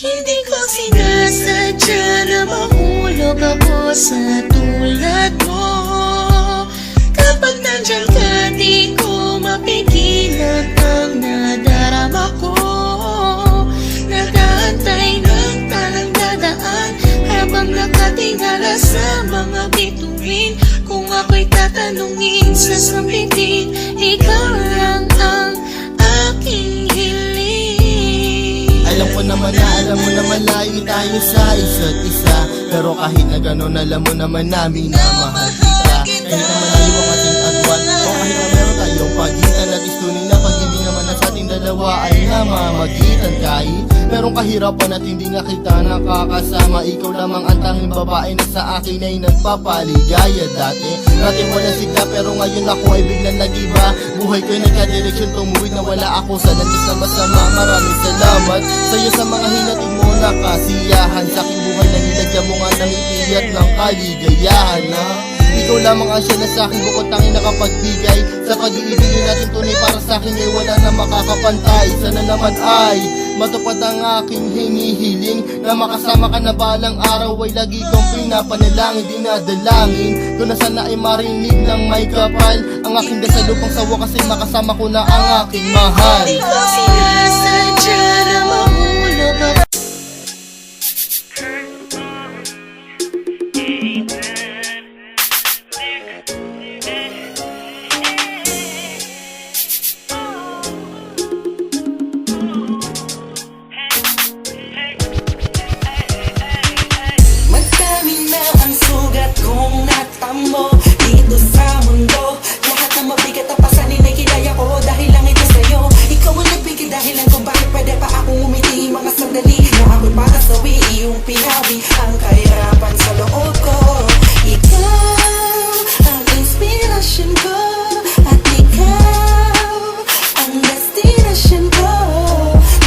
Hindi ko sinasadya na mahulog ako sa tulad mo. Kapag nandyan ka, di ko mapigilan ang nadarama ko. Nag-aantay ng talang dadaan habang nakatingala sa mga bituin. Kung ako'y tatanungin sa sambitin, ikaw lang ang aking hiling. Alam ko naman na, alam mo naman layo tayo sa isa't isa. Pero kahit na gano'n, alam mo naman namin na mahal kita. Kahit na malayo ang ating agwan, o kahit na meron tayong pagitan, at istunin na pag-ibig naman na sa ating dalawa ay namamagitan. Kahit merong kahirapan at hindi na kita nakakasama, ikaw lamang ang tanging babae na sa akin ay nagpapaligaya. Dati walang sigla pero ngayon ako ay biglang nag-iba. Buhay ko'y nagka-direksyon, tumuwid na wala ako sa landas na masama. Maraming salamat sa'yo sa mga hinatid mo na kasiyahan. Sa aking buhay na nilagyan mo nga ng ngiti at ng kaligayahan, ha? Ikaw lamang ang siya na sa'kin bukod tanging nakapagbigay. Sa pag-iibigin natin tunay para sa'kin ay wala na makakapantay. Sana naman ay matupad ang aking hinihiling, na makasama ka na balang araw ay lagi kong pinapanalangin. Dinadalangin ko na sana ay marinig ng may kapal ang aking dasal upang sa wakas ay makasama ko na ang aking mahal. Hindi ko sinasadya na mahulog ako. Dito sa mundo, lahat ng mabigat ang pasanin ay kinaya ko dahil lang ito sa'yo. Ikaw ang nagbigay dahilan kung bakit pwede pa akong umiti mga sandali na ako'y para sawi iyong pinawi ang kahirapan sa loob ko. Ikaw ang inspirasyon ko at ikaw ang destinasyon ko.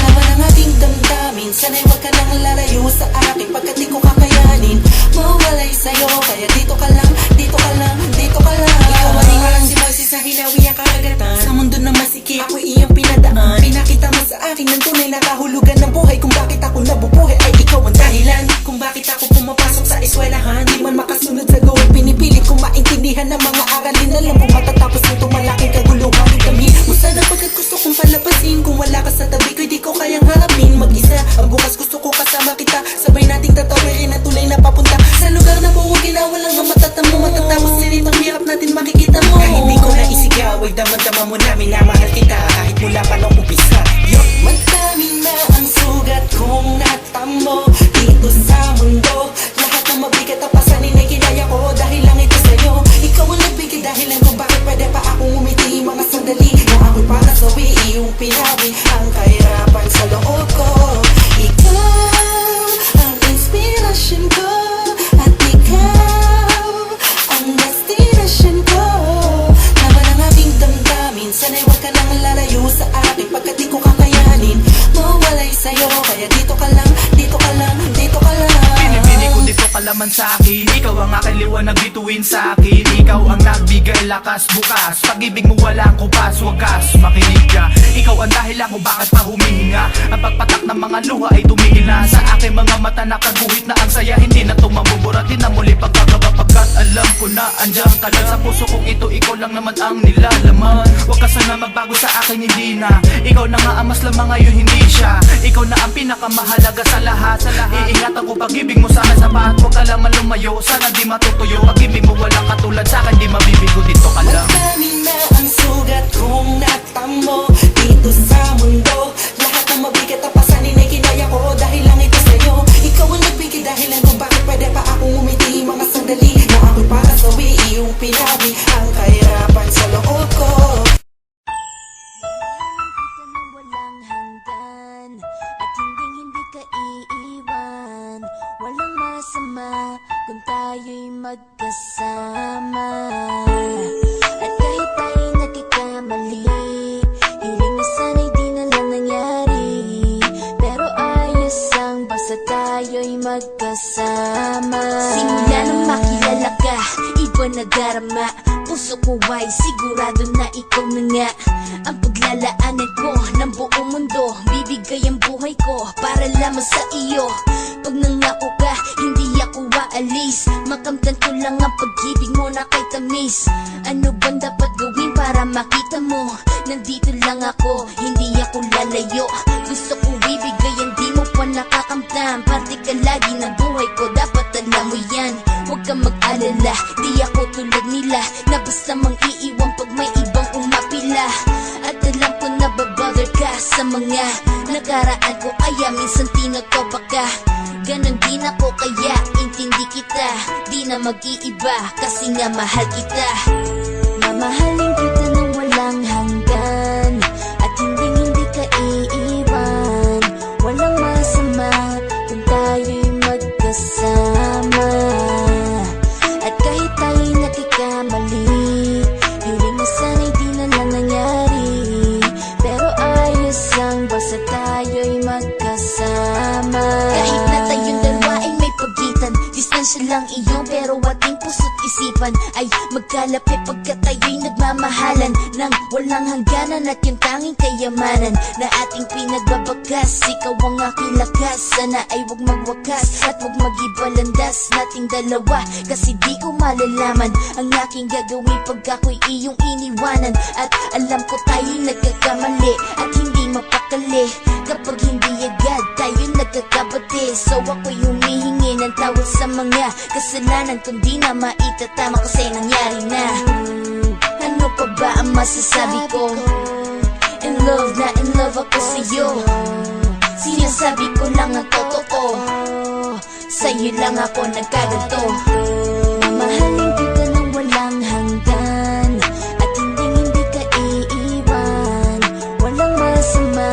Laman ang ating damdamin, sana'y wag ka nang lalayo sa akin pagkat di ko kakayanin mawalay sa'yo. Kaya dito ka lang, dito ka lang, dito ka lang. Ikaw ang parang si Moises sa hinawi ang karagatan. Sa mundo na masikip, ako iyong pinadaan. Pinakita mo sa akin ng tunay na kahulugan ng buhay. Kung bakit ako nabubuhay ay ikaw ang dahilan kung bakit ako pumapasok sa eskwelahan. Di man makasunod sa gawin, pinipilit kong maintindihan ng mga aralin. Alam kong matatapos nito malaking kaguluhan. Dami mo sana pagkat gusto kong palapasin. Kung wala ka sa tabi ko, di ko kayang harapin mag-isa. Ang bukas gusto ko kasama kita, sabay nating tatawirin na tunay na papunta sa lugar na buwagin na walang matatamo. Matatapos din ang hirap natin makikita mo. Kahit di ko na isigaw ay damang-dama mo namin na mahal kita kahit mula pa nung umpisa. Madami na ang sugat kong natamo dito sa mundo. Lahat ng mabigat ang pasanin ay kinaya ko dahil lang ito sa'yo. Ikaw ang nagbigay dahilan kung bakit pwede pa akong umiti mga sandali na ako'y para sawi iyong pinawi ang kahirapan sa loob ko. Ikaw ang inspirasyon ko at ikaw ang destinasyon ko. Laban ang aking damdamin, sana'y wag ka nang lalayo sa akin pagkat di ko kakayanin mawalay sa'yo. Kaya dito ka lang, dito ka lang, dito ka lang. Pinipili ko dito ka laman sa akin. Ikaw ang aking liwanag bituin sa akin. Ikaw ang nagbigay lakas bukas. Pag-ibig mo walang kupas, wagas makinig ka. Ikaw ang dahilan kung bakit pa humihinga. Ang pagpatak ng mga luha ay tumigil na. Sa aking mga mata nakaguhit na ang saya. Hindi na ito mamuburatin na muli pagkagaba. Pagkat alam ko na andyan ka lang sa puso kong ito. Ikaw lang naman ang nilalaman. Huwag ka sana magbago sa akin, hindi na. Ikaw na nga ang mas lamang ngayon, hindi siya. Ikaw na ang pinakamahalaga sa lahat. Iingatan ko pag-ibig mo sana sapat. Huwag ka lamang lumayo, sana di matutuyo. Pag-ibig mo walang katulad sa akin, di mabibigo. Dito ka lang. Madami na ang sugat kong natamo dito sa mundo. Lahat ng mabigat ang pasanin ay kinaya ko dahil lang ito sa'yo. Ikaw ang nagbigay dahilan kung bakit pwede pa akong umiti mga sandali na ako'y para sawi iyong pinawi ang kahirapan sa loob ko. Walang hanggan at hindi ka iiwan. Walang masama kung tayo'y magkasama. At kahit tayo'y nagkakamali, hiling na sana'y di na lang nangyari. Pero ayos ang basta tayo'y magkasama. Simula nang makilala ka, iba na darama. puso ko ay sigurado na ikaw na nga ang paglalaanan ko ng buong mundo. Bibigay ang buhay ko para lamang sa iyo. Pag nangako ka, hindi ako aalis. Makamtan ko lang ang pag-ibig mo na kay tamis. Ano bang dapat gawin para makita mo? Nandito lang ako, hindi ako lalayo. Gusto ko ibigay ang di mo pa nakakamtan. Parte ka lagi ng buhay ko, dapat alam mo yan. Huwag kang mag-alala, di ako tulad nila na basta mang iiwan pag may ibang umapila. At alam ko na babother ka sa mga nakaraan ko, kaya minsan tinotopa ka. Ganon din ako kaya intindi kita. Di na mag-iiba kasi nga mahal kita. Mamahalin kita ng walang hanggan at hindi ka iiwan. Walang masama kung tayo'y magkasama. At kahit tayo'y nagkakamali, hiling na sana'y di na lang nangyari. Pero ayos lang basta tayo'y magkasama. Kahit na tayong dalawa ay may pagitan, distansya lang iyon pero ating puso't isipan ay magkalapit pagkat tayo'y nagmamahalan ng walang hangganan. At yung tanging kayamanan na ating pinagbabagas, ikaw ang aking lakas. Sana ay huwag magwakas at huwag mag-ibalandas nating dalawa, kasi di ko malalaman ang aking gagawin pag ako'y iyong iniwanan. At alam ko tayo'y nagkakamali at hindi mapakali kapag hindi agad tayo nagkakabati. So ako'y humihingi ng tawad sa mga kasalanan kung di na maitatama kasi nangyari na. Ano pa ba ang masasabi ko? In love na in love ako sa'yo. Sinasabi ko lang ang totoo, sa'yo lang ako nagkaganto. Mamahalin kita ng walang hanggan at hindi ka iiwan. Walang masama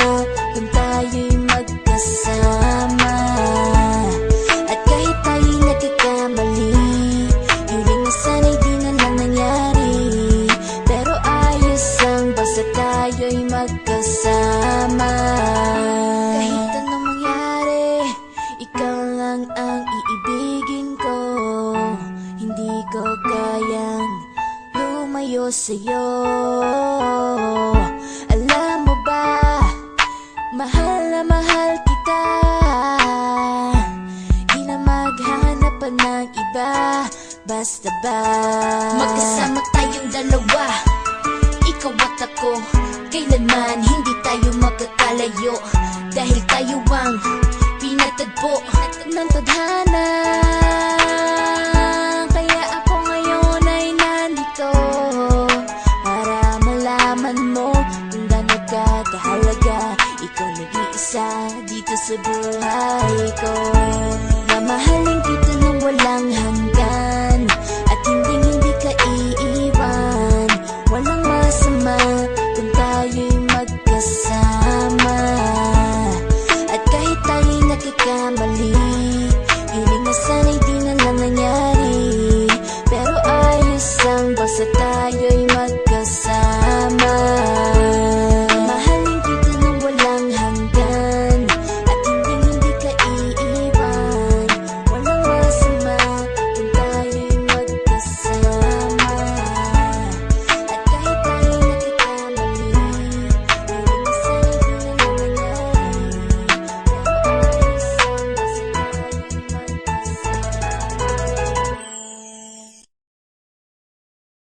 kung tayo'y magkasama. At kahit tayo'y nagkakamali, hiling na sana'y di na lang nangyari. Pero ayos lang basta tayo'y magkasama. Kahit anong mangyari, ikaw lang ang iibigin ko. Hindi ko kayang lumayo sa'yo. Alam mo ba, mahal na mahal kita. Di na maghanap pa ng iba, basta ba magkasama tayong dalawa, ikaw at ako. Kailanman hindi tayo magkakalayo, dahil tayo ang pinatagpo ng tadhana. Kaya ako ngayon ay nandito para malaman mo kung gaano ka kahalaga. Ikaw nag-iisa dito sa buhay ko. Mamahalin kita ng walang hanggan at hindi ka iiwan. Walang masama kung tayo'y magkasama. At kahit tayo'y nagkakamali,